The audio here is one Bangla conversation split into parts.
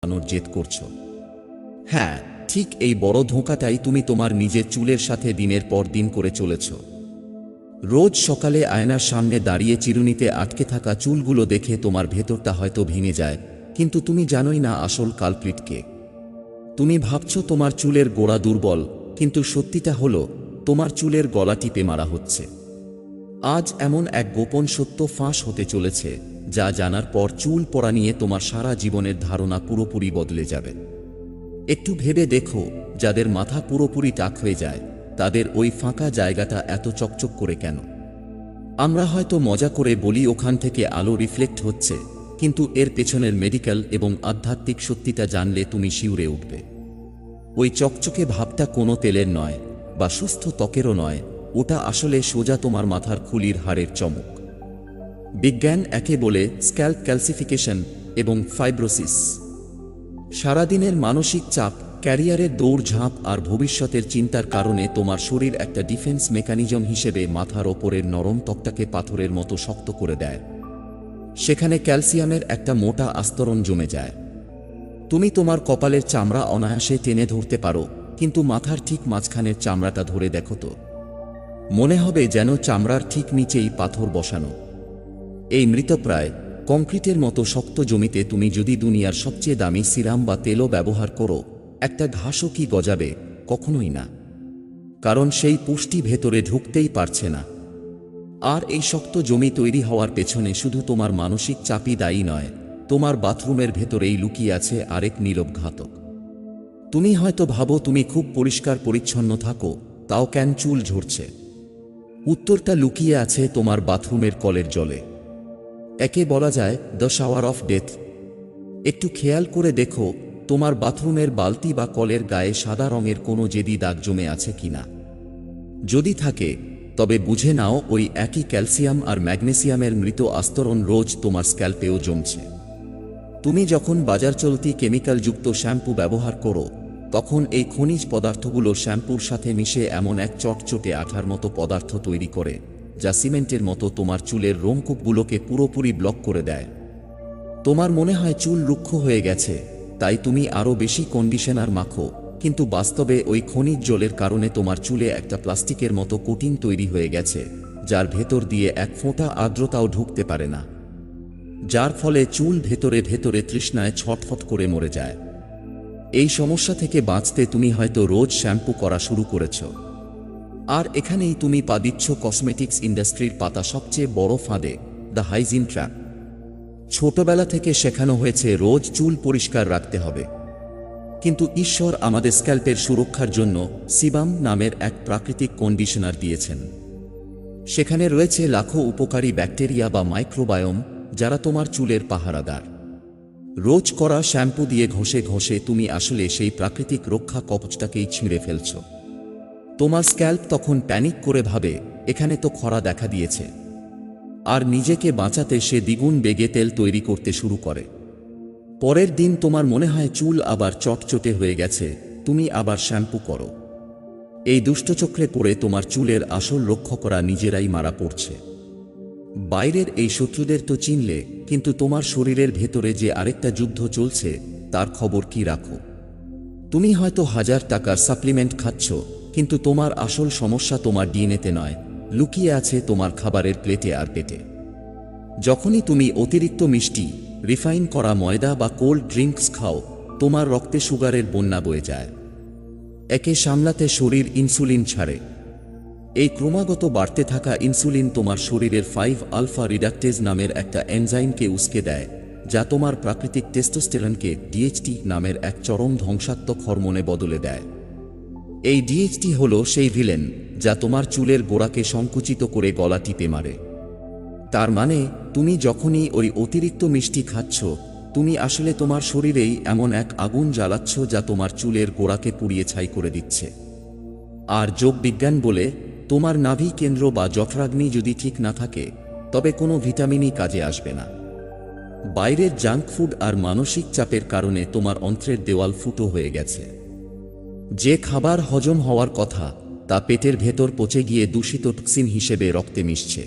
বানানোর জেদ করছো। হ্যাঁ, ঠিক এই বড় ধোঁকাটাই তুমি তোমার নিজের চুলের সাথে দিনের পর দিন করে চলেছ। রোজ সকালে আয়নার সামনে দাঁড়িয়ে চিরুনিতে আটকে থাকা চুলগুলো দেখে তোমার ভেতরটা হয়তো ভেঙে যায়, কিন্তু তুমি জানোই না আসল কালপ্রিট কে। তুমি ভাবছো তোমার চুলের গোড়া দুর্বল, কিন্তু সত্যিটা হলো তোমার চুলের গলা টিপে মারা হচ্ছে। আজ এমন এক গোপন সত্য ফাঁস হতে চলেছে, যা জানার পর চুল পড়া নিয়ে তোমার সারা জীবনের ধারণা পুরোপুরি বদলে যাবে। একটু ভেবে দেখো, যাদের মাথা পুরোপুরি টাক হয়ে যায় তাদের ওই ফাঁকা জায়গাটা এত চকচক করে কেন? আমরা হয়তো মজা করে বলি ওখান থেকে আলো রিফ্লেক্ট হচ্ছে, কিন্তু এর পেছনের মেডিকেল এবং আধ্যাত্মিক সত্যিটা জানলে তুমি শিউরে উঠবে। ওই চকচকে ভাবটা কোনো তেলের নয় বা সুস্থ ত্বকেরও নয়, ওটা আসলে সোজা তোমার মাথার খুলির হাড়ের চমক। বিজ্ঞান একে বলে স্ক্যাল্প ক্যালসিফিকেশন এবং ফাইব্রোসিস। সারাদিনের মানসিক চাপ, ক্যারিয়ারের দৌড়ঝাঁপ আর ভবিষ্যতের চিন্তার কারণে তোমার শরীর একটা ডিফেন্স মেকানিজম হিসেবে মাথার ওপরের নরম ত্বকটাকে পাথরের মতো শক্ত করে দেয়। সেখানে ক্যালসিয়ামের একটা মোটা আস্তরণ জমে যায়। তুমি তোমার কপালের চামড়া অনায়াসে টেনে ধরতে পারো, কিন্তু মাথার ঠিক মাঝখানের চামড়াটা ধরে দেখো তো, মনে হবে যেন চামড়ার ঠিক নিচেই পাথর বসানো। এই মৃতপ্রায় কংক্রিটের মতো শক্ত জমিতে তুমি যদি দুনিয়ার সবচেয়ে দামি সিরাম বা তেলও ব্যবহার করো, একটা ঘাসও কি গজাবে? কখনোই না, কারণ সেই পুষ্টি ভেতরে ঢুকতেই পারছে না। আর এই শক্ত জমি তৈরি হওয়ার পেছনে শুধু তোমার মানসিক চাপই দায়ী নয়, তোমার বাথরুমের ভেতরেই লুকিয়ে আছে আরেক নীরব ঘাতক। তুমি হয়তো ভাবো তুমি খুব পরিষ্কার পরিচ্ছন্ন থাকো, তাও কেন চুল ঝরছে? উত্তরটা লুকিয়ে আছে তোমার বাথরুমের কলের জলে। একে বলা যায় দ্য শাওয়ার অফ ডেথ। একটু খেয়াল করে দেখো তোমার বাথরুমের বালতি বা কলের গায়ে সাদা রঙের কোনো জেদি দাগ জমে আছে কিনা। যদি থাকে, তবে বুঝে নাও ওই একই ক্যালসিয়াম আর ম্যাগনেসিয়ামের মৃত আস্তরণ রোজ তোমার স্ক্যাল্পেও জমছে। তুমি যখন বাজার চলতি কেমিক্যালযুক্ত শ্যাম্পু ব্যবহার করো, তখন এই খনিজ পদার্থগুলো শ্যাম্পুর সাথে মিশে এমন এক চটচটে আঠার মতো পদার্থ তৈরি করে, যা সিমেন্টের মতো তোমার চুলের রোমকূপগুলোকে পুরোপুরি ব্লক করে দেয়। তোমার মনে হয় চুল রুক্ষ হয়ে গেছে, তাই তুমি আরও বেশি কন্ডিশনার মাখো, কিন্তু বাস্তবে ওই খনিজ জলের কারণে তোমার চুলে একটা প্লাস্টিকের মতো কোটিং তৈরি হয়ে গেছে, যার ভেতর দিয়ে এক ফোঁটা আর্দ্রতাও ঢুকতে পারে না, যার ফলে চুল ভেতরে ভেতরে তৃষ্ণায় ছটফট করে মরে যায়। এই সমস্যা থেকে বাঁচতে তুমি হয়তো রোজ শ্যাম্পু করা শুরু করেছ। আর এখানেই তুমি পা দিচ্ছ কসমেটিক্স ইন্ডাস্ট্রির পাতা সবচেয়ে বড় ফাঁদে, দ্য হাইজিন ট্র্যাপ। ছোটবেলা থেকে শেখানো হয়েছে রোজ চুল পরিষ্কার রাখতে হবে, কিন্তু ঈশ্বর আমাদের স্ক্যাল্পের সুরক্ষার জন্য সিবাম নামের এক প্রাকৃতিক কন্ডিশনার দিয়েছেন। সেখানে রয়েছে লাখো উপকারী ব্যাকটেরিয়া বা মাইক্রোবায়োম, যারা তোমার চুলের পাহারাদার। রোজ করা শ্যাম্পু দিয়ে ঘষে ঘষে তুমি আসলে সেই প্রাকৃতিক রক্ষা কবচটাকেই ছিঁড়ে ফেলছ। তোমার স্ক্যাল্প তখন প্যানিক করে ভাবে, এখানে তো খরা দেখা দিয়েছে, আর নিজেকে বাঁচাতে সে দ্বিগুণ বেগে তেল তৈরি করতে শুরু করে। পরের দিন তোমার মনে হয় চুল আবার চটচটে হয়ে গেছে, তুমি আবার শ্যাম্পু করো। এই দুষ্টচক্রে পড়ে তোমার চুলের আসল রক্ষকরা নিজেরাই মারা পড়ছে। বাইরের এই শত্রুদের তো চিনলে, কিন্তু তোমার শরীরের ভেতরে যে আরেকটা যুদ্ধ চলছে তার খবর কি রাখো? তুমি হয়তো 1000 টাকার সাপ্লিমেন্ট খাচ্ছ, কিন্তু তোমার আসল সমস্যা তোমার ডিএনএতে নয়, লুকিয়ে আছে তোমার খাবারের প্লেটে আর পেটে। যখনই তুমি অতিরিক্ত মিষ্টি, রিফাইন করা ময়দা বা কোল্ড ড্রিঙ্কস খাও, তোমার রক্তে সুগারের বন্যা বয়ে যায়। একে সামলাতে শরীর ইনসুলিন ছাড়ে। এই ক্রমাগত বাড়তে থাকা ইনসুলিন তোমার শরীরের 5 আলফা রিডাক্টেজ নামের একটা এনজাইমকে উস্কে দেয়, যা তোমার প্রাকৃতিক টেস্টোস্টেরনকে ডিএইচটি নামের এক চরম ধ্বংসাত্মক হরমোনে বদলে দেয়। এই ডিএইচটি হলো সেই ভিলেন, যা তোমার চুলের গোড়াকে সংকুচিত করে গলা টিপে মারে। তার মানে তুমি যখনই ওই অতিরিক্ত মিষ্টি খাচ্ছ, তুমি আসলে তোমার শরীরেই এমন এক আগুন জ্বালাচ্ছ যা তোমার চুলের গোড়াকে পুড়িয়ে ছাই করে দিচ্ছে। আর যোগবিজ্ঞান বলে, তোমার নাভি কেন্দ্র বা জঠরাগ্নি যদি ঠিক না থাকে, তবে কোনো ভিটামিনই কাজে আসবে না। বাইরের জাঙ্ক ফুড আর মানসিক চাপের কারণে তোমার অন্ত্রের দেওয়াল ফুটো হয়ে গেছে। যে খাবার হজম হওয়ার কথা, তা পেটের ভেতর পচে গিয়ে দূষিত টক্সিন হিসেবে রক্তে মিশছে।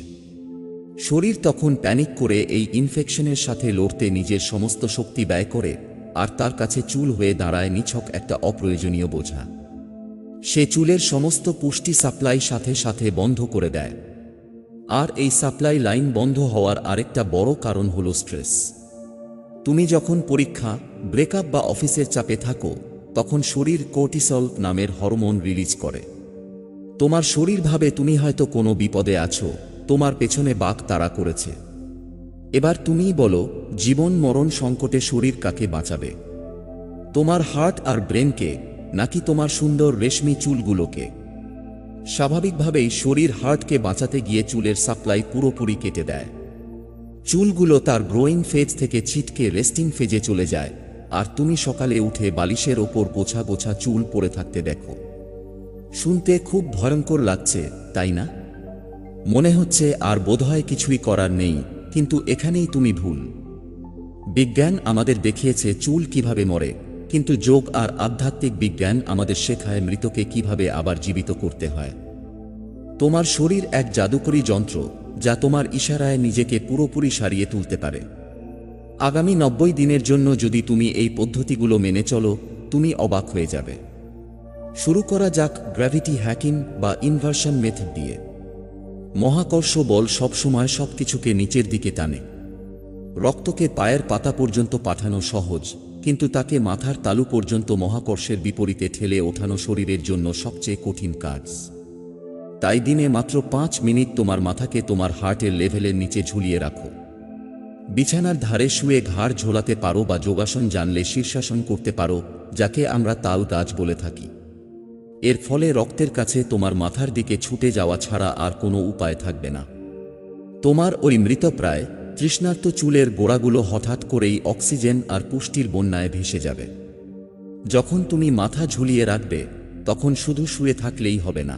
শরীর তখন প্যানিক করে এই ইনফেকশনের সাথে লড়তে নিজের সমস্ত শক্তি ব্যয় করে, আর তার কাছে চুল হয়ে দাঁড়ায় নিছক একটা অপ্রয়োজনীয় বোঝা। সে চুলের সমস্ত পুষ্টি সাপ্লাই সাথে সাথে বন্ধ করে দেয়। আর এই সাপ্লাই লাইন বন্ধ হওয়ার আরেকটা বড় কারণ হলো স্ট্রেস। তুমি যখন পরীক্ষা, ব্রেকআপ বা অফিসের চাপে থাকো, তখন শরীর কর্টিসল নামের হরমোন রিলিজ করে। তোমার শরীর ভাবে তুমি হয়তো কোনো বিপদে আছো, তোমার পেছনে বাঘ তাড়া করেছে। এবার তুমিই বলো, জীবন মরণ সংকটে শরীর কাকে বাঁচাবে? তোমার হার্ট আর ব্রেনকে, নাকি তোমার সুন্দর রেশমি চুলগুলোকে? স্বাভাবিকভাবেই শরীর হার্টকে বাঁচাতে গিয়ে চুলের সাপ্লাই পুরোপুরি কেটে দেয়। চুলগুলো তার গ্রোয়িং ফেজ থেকে ছিটকে রেস্টিং ফেজে চলে যায়, আর তুমি সকালে উঠে বালিশের ওপর গোছা গোছা চুল পড়ে থাকতে দেখো। শুনতে খুব ভয়ঙ্কর লাগছে, তাই না? মনে হচ্ছে আর বোধহয় কিছুই করার নেই, কিন্তু এখানেই তুমি ভুল। বিজ্ঞান আমাদের দেখিয়েছে চুল কিভাবে মরে, কিন্তু যোগ আর আধ্যাত্মিক বিজ্ঞান আমাদের শেখায় মৃতকে কিভাবে আবার জীবিত করতে হয়। তোমার শরীর এক জাদুকরী যন্ত্র, যা তোমার ইশারায় নিজেকে পুরোপুরি সারিয়ে তুলতে পারে। আগামী 90 দিনের জন্য যদি তুমি এই পদ্ধতিগুলো মেনে চলো, তুমি অবাক হয়ে যাবে। শুরু করা যাক গ্র্যাভিটি হ্যাকিং বা ইনভার্সন মেথড দিয়ে। মহাকর্ষ বল সবসময় সবকিছুকে নিচের দিকে টানে। রক্তকে পায়ের পাতা পর্যন্ত পাঠানো সহজ, কিন্তু তাকে মাথার তালু পর্যন্ত মহাকর্ষের বিপরীতে ঠেলে ওঠানো শরীরের জন্য সবচেয়ে কঠিন কাজ। তাই দিনে মাত্র 5 মিনিট তোমার মাথাকে তোমার হার্টের লেভেলের নিচে ঝুলিয়ে রাখো। বিছানার ধারে শুয়ে ঘাড় ঝোলাতে পারো বা যোগাসন জানলে শীর্ষাসন করতে পারো, যাকে আমরা তাল গাছ বলে থাকি। এর ফলে রক্তের কাছে তোমার মাথার দিকে ছুটে যাওয়া ছাড়া আর কোনো উপায় থাকবে না। তোমার ওই মৃতপ্রায় তৃষ্ণার্ত চুলের গোড়াগুলো হঠাৎ করেই অক্সিজেন আর পুষ্টির বন্যায় ভেসে যাবে। যখন তুমি মাথা ঝুলিয়ে রাখবে, তখন শুধু শুয়ে থাকলেই হবে না।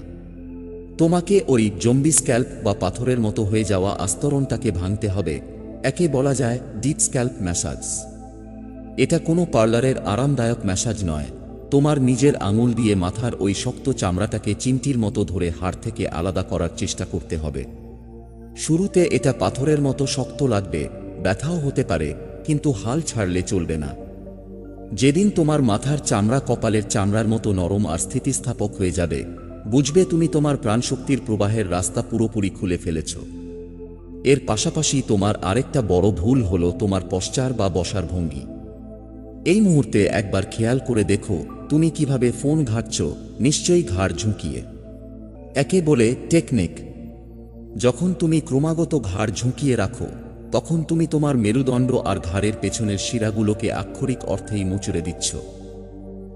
তোমাকে ওই জম্বি স্ক্যাল্প বা পাথরের মতো হয়ে যাওয়া আস্তরণটাকে ভাঙতে হবে। একে বলা যায় ডিপ স্ক্যাল্প ম্যাসাজ। এটা কোনো পার্লারের আরামদায়ক ম্যাসাজ নয়। তোমার নিজের আঙুল দিয়ে মাথার ওই শক্ত চামড়াটাকে চিমটির মতো ধরে হাড় থেকে আলাদা করার চেষ্টা করতে হবে। শুরুতে এটা পাথরের মতো শক্ত লাগবে, ব্যথাও হতে পারে, কিন্তু হাল ছাড়লে চলবে না। যেদিন তোমার মাথার চামড়া কপালের চামড়ার মতো নরম আর স্থিতিস্থাপক হয়ে যাবে, বুঝবে তুমি তোমার প্রাণশক্তির প্রবাহের রাস্তা পুরোপুরি খুলে ফেলেছ। এর পাশাপাশি তোমার আরেকটা বড় ভুল হলো তোমার পশ্চার বা বসার ভঙ্গি। এই মুহূর্তে একবার খেয়াল করে দেখো তুমি কিভাবে ফোন ঘাঁটছ, নিশ্চয়ই ঘাড় ঝুঁকিয়ে। একে বলে টেকনিক। যখন তুমি ক্রমাগত ঘাড় ঝুঁকিয়ে রাখো, তখন তুমি তোমার মেরুদণ্ড আর ঘাড়ের পেছনের শিরাগুলোকে আক্ষরিক অর্থেই মুচড়ে দিচ্ছ।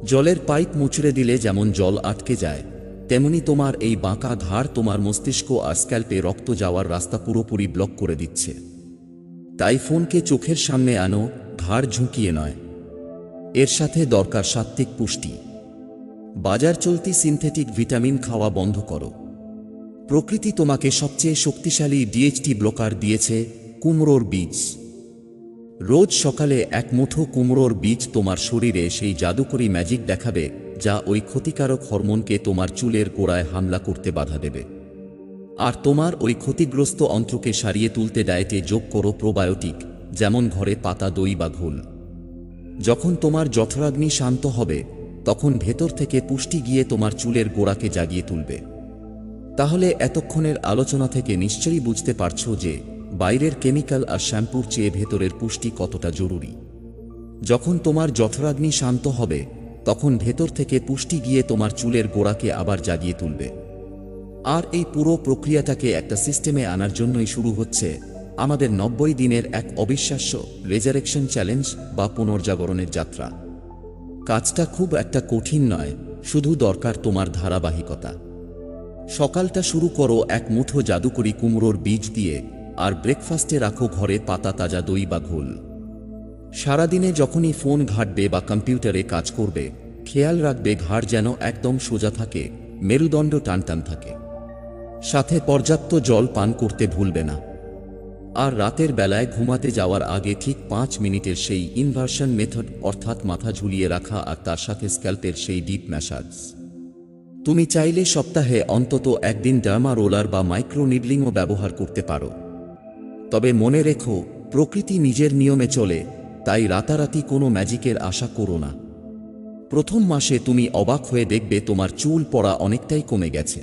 জলের পাইপ মুচড়ে দিলে যেমন জল আটকে যায়, তেমনি তোমার এই বাঁকা ঘাড় তোমার মস্তিষ্ক আর স্ক্যাল্পে রক্ত যাওয়ার রাস্তা পুরোপুরি ব্লক করে দিচ্ছে। তাই ফোনকে চোখের সামনে আনো, ঘাড় ঝুঁকিয়ে নয়। এর সাথে দরকার সাত্ত্বিক পুষ্টি। বাজার চলতি সিনথেটিক ভিটামিন খাওয়া বন্ধ করো। প্রকৃতি তোমাকে সবচেয়ে শক্তিশালী ডিএইচটি ব্লকার দিয়েছে, কুমড়োর বীজ। রোজ সকালে এক মুঠো কুমড়োর বীজ তোমার শরীরে সেই জাদুকরী ম্যাজিক দেখাবে, যা ওই ক্ষতিকারক হরমোনকে তোমার চুলের গোড়ায় হামলা করতে বাধা দেবে। আর তোমার ওই ক্ষতিগ্রস্ত অন্ত্রকে সারিয়ে তুলতে ডায়েটে যোগ করো প্রোবায়োটিক, যেমন ঘরে পাতা দই বা ঘোল। যখন তোমার জঠরাগ্নি শান্ত হবে, তখন ভেতর থেকে পুষ্টি গিয়ে তোমার চুলের গোড়াকে জাগিয়ে তুলবে। তাহলে এতক্ষণের আলোচনা থেকে নিশ্চয়ই বুঝতে পারছো যে বাইরের কেমিক্যাল আর শ্যাম্পুর চেয়ে ভেতরের পুষ্টি কতটা জরুরি। যখন তোমার জঠরাগ্নি শান্ত হবে, তখন ভেতর থেকে পুষ্টি গিয়ে তোমার চুলের গোড়াকে আবার জাগিয়ে তুলবে। আর এই পুরো প্রক্রিয়াটাকে একটা সিস্টেমে আনার জন্যই শুরু হচ্ছে আমাদের 90 দিনের এক অবিশ্বাস্য রেজারেকশন চ্যালেঞ্জ বা পুনর্জাগরণের যাত্রা। কাজটা খুব একটা কঠিন নয়, শুধু দরকার তোমার ধারাবাহিকতা। সকালটা শুরু করো এক মুঠো জাদুকরি কুমড়োর বীজ দিয়ে, আর ব্রেকফাস্টে রাখো ঘরে পাতা তাজা দই বা ঘোল। সারাদিনে যখনই ফোন ঘাঁটবে বা কম্পিউটারে কাজ করবে, খেয়াল রাখবে ঘাড় যেন একদম সোজা থাকে, মেরুদণ্ড টানটান থাকে। সাথে পর্যাপ্ত জল পান করতে ভুলবে না। আর রাতের বেলায় ঘুমাতে যাওয়ার আগে ঠিক 5 মিনিটের সেই ইনভার্সন মেথড, অর্থাৎ মাথা ঝুলিয়ে রাখা আর তার সাথে স্ক্যাল্পের সেই ডিপ ম্যাসাজ। তুমি চাইলে সপ্তাহে অন্তত একদিন ডার্মা রোলার বা মাইক্রো নিডলিংও ব্যবহার করতে পারো। তবে মনে রেখো, প্রকৃতি নিজের নিয়মে চলে, তাই রাতারাতি কোনো ম্যাজিকের আশা করো না। প্রথম মাসে তুমি অবাক হয়ে দেখবে তোমার চুল পড়া অনেকটাই কমে গেছে।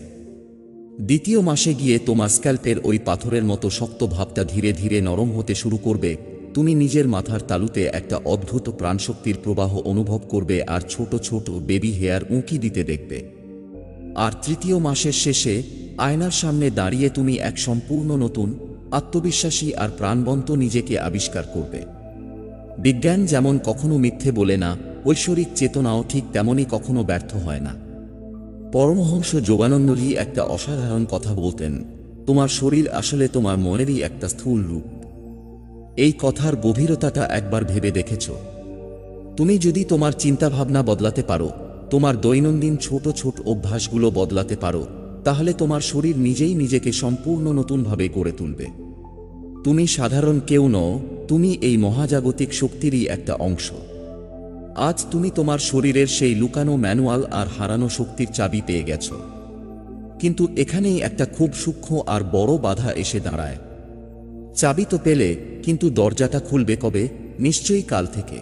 দ্বিতীয় মাসে গিয়ে তোমার স্ক্যাল্পের ওই পাথরের মতো শক্ত ভাবটা ধীরে ধীরে নরম হতে শুরু করবে। তুমি নিজের মাথার তালুতে একটা অদ্ভুত প্রাণশক্তির প্রবাহ অনুভব করবে আর ছোট ছোট বেবি হেয়ার উঁকি দিতে দেখবে। আর তৃতীয় মাসের শেষে আয়নার সামনে দাঁড়িয়ে তুমি এক সম্পূর্ণ নতুন, আত্মবিশ্বাসী আর প্রাণবন্ত নিজেকে আবিষ্কার করবে। বিজ্ঞান যেমন কখনো মিথ্যে বলে না, ঐশ্বরিক চেতনাও ঠিক তেমনই কখনো ব্যর্থ হয় না। পরমহংস যোগানন্দজি একটা অসাধারণ কথা বলতেন, তোমার শরীর আসলে তোমার মনেরই একটা স্থূল রূপ। এই কথার গভীরতাটা একবার ভেবে দেখেছ? তুমি যদি তোমার চিন্তাভাবনা বদলাতে পারো, তোমার দৈনন্দিন ছোট ছোট অভ্যাসগুলো বদলাতে পারো, তাহলে তোমার শরীর নিজেই নিজেকে সম্পূর্ণ নতুনভাবে গড়ে তুলবে। তুমি সাধারণ কেউ নও, তুমি এই মহাজাগতিক শক্তিরই একটা অংশ। আজ তুমি তোমার শরীরের সেই লুকানো ম্যানুয়াল আর হারানো শক্তির চাবি পেয়ে গেছ। কিন্তু এখানেই একটা খুব সূক্ষ্ম আর বড় বাধা এসে দাঁড়ায়। চাবি তো পেলে, কিন্তু দরজাটা খুলবে কবে? নিশ্চয়ই কাল থেকে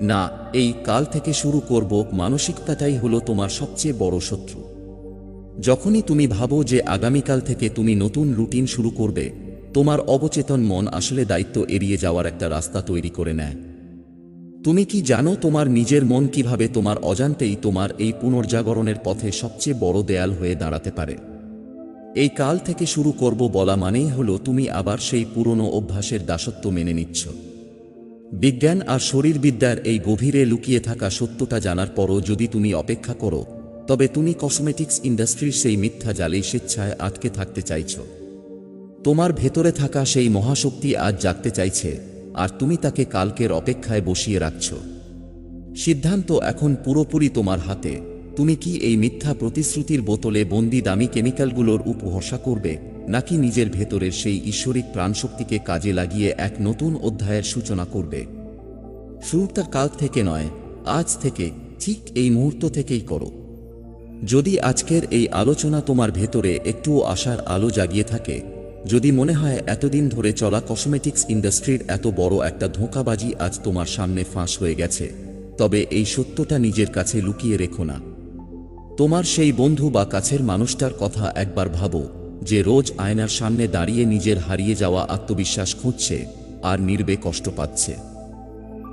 না। এই কাল থেকে শুরু করব মানসিকতাটাই হলো তোমার সবচেয়ে বড় শত্রু। যখনই তুমি ভাবো যে আগামীকাল থেকে তুমি নতুন রুটিন শুরু করবে, তোমার অবচেতন মন আসলে দায়িত্ব এড়িয়ে যাওয়ার একটা রাস্তা তৈরি করে নেয়। তুমি কি জানো তোমার নিজের মন কিভাবে তোমার অজান্তেই তোমার এই পুনর্জাগরণের পথে সবচেয়ে বড় দেয়াল হয়ে দাঁড়াতে পারে? এই কাল থেকে শুরু করব বলা মানেই হলো তুমি আবার সেই পুরনো অভ্যাসের দাসত্ব মেনে নিচ্ছ। বিজ্ঞান আর শরীরবিদ্যার এই গভীরে লুকিয়ে থাকা সত্যটা জানার পরও যদি তুমি অপেক্ষা করো, তবে তুমি কসমেটিক্স ইন্ডাস্ট্রির সেই মিথ্যা জালেই স্বেচ্ছায় আটকে থাকতে চাইছ। তোমার ভেতরে থাকা সেই মহাশক্তি আজ জাগতে চাইছে, আর তুমি তাকে কালকের অপেক্ষায় বসিয়ে রাখছ। সিদ্ধান্ত এখন পুরোপুরি তোমার হাতে। তুমি কি এই মিথ্যা প্রতিশ্রুতির বোতলে বন্দি দামি কেমিক্যালগুলোর উপর ভরসা করবে, নাকি নিজের ভেতরের সেই ঈশ্বরিক প্রাণশক্তিকে কাজে লাগিয়ে এক নতুন অধ্যায়ের সূচনা করবে? শুরুটা কাল থেকে নয়, আজ থেকে, ঠিক এই মুহূর্ত থেকেই করো। যদি আজকের এই আলোচনা তোমার ভেতরে একটুও আশার আলো জাগিয়ে থাকে, যদি মনে হয় এতদিন ধরে চলা কসমেটিক্স ইন্ডাস্ট্রির এত বড় একটা ধোঁকাবাজি আজ তোমার সামনে ফাঁস হয়ে গেছে, তবে এই সত্যটা নিজের কাছে লুকিয়ে রেখো না। তোমার সেই বন্ধু বা কাছের মানুষটার কথা একবার ভাবো, যে রোজ আয়নার সামনে দাঁড়িয়ে নিজের হারিয়ে যাওয়া আত্মবিশ্বাস খুঁজছে আর নির্বে কষ্ট পাচ্ছে।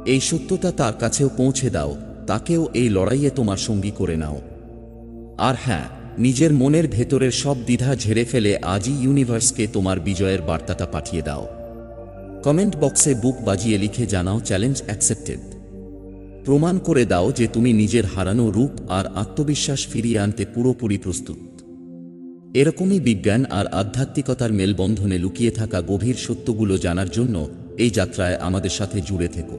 এই সত্যটা তার কাছেও পৌঁছে দাও, তাকেও এই লড়াইয়ে তোমার সঙ্গী করে নাও। আর হ্যাঁ, নিজের মনের ভেতরের সব দ্বিধা ঝেড়ে ফেলে আজই ইউনিভার্সকে তোমার বিজয়ের বার্তাটা পাঠিয়ে দাও। কমেন্ট বক্সে বুক বাজিয়ে লিখে জানাও, চ্যালেঞ্জ অ্যাকসেপ্টেড। প্রমাণ করে দাও যে তুমি নিজের হারানো রূপ আর আত্মবিশ্বাস ফিরিয়ে আনতে পুরোপুরি প্রস্তুত। এরকমই বিজ্ঞান আর আধ্যাত্মিকতার মেলবন্ধনে লুকিয়ে থাকা গভীর সত্যগুলো জানার জন্য এই যাত্রায় আমাদের সাথে জুড়ে থেকো।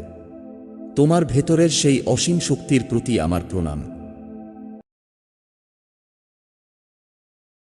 তোমার ভেতরের সেই অসীম শক্তির প্রতি আমার প্রণাম।